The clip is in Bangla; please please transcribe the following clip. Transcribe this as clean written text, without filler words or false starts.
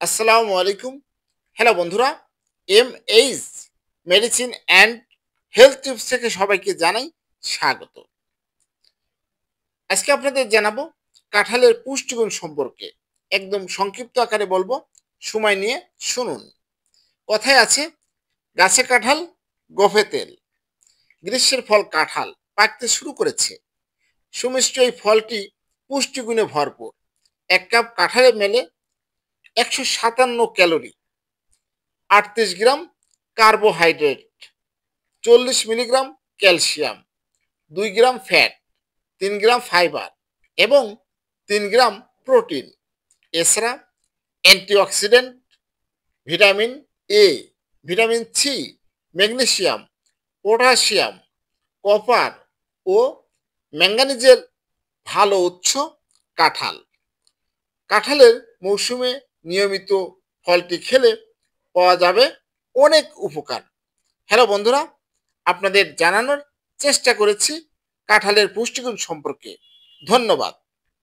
আসসালামু আলাইকুম। হ্যালো বন্ধুরা, H medicine and health tips থেকে সবাইকে জানাই স্বাগত। আজকে আপনাদের জানাবো কাঁঠালের পুষ্টিগুণ সম্পর্কে। একদম সংক্ষিপ্ত আকারে বলবো, সময় নিয়ে শুনুন। কথায় আছে, গাছে কাঁঠাল গোফে তেল। গ্রীষ্মের ফল কাঁঠাল পাকতে শুরু করেছে। সুমিষ্ট এই ফলটি পুষ্টিগুণে ভরপুর। ১ কাপ কাঁঠালে মেলে ১৫৭ calorie, ৩৮ gram carbohydrate, ৪০ milligram calcium, ২ gram fat, ৩ gram fibre এবং ৩ গ্রাম প্রোটিন। এছাড়া antioxidant, vitamin A, vitamin C, magnesium, potassium, copper ও ম্যাঙ্গানিজের ভালো উৎস কাঁঠাল। কাঁঠালের মৌসুমে নিয়মিত ফলটি খেলে পাওয়া যাবে অনেক উপকার। হ্যালো বন্ধুরা, আপনাদের জানানোর চেষ্টা করেছি কাঁঠালের পুষ্টিগুণ সম্পর্কে। ধন্যবাদ।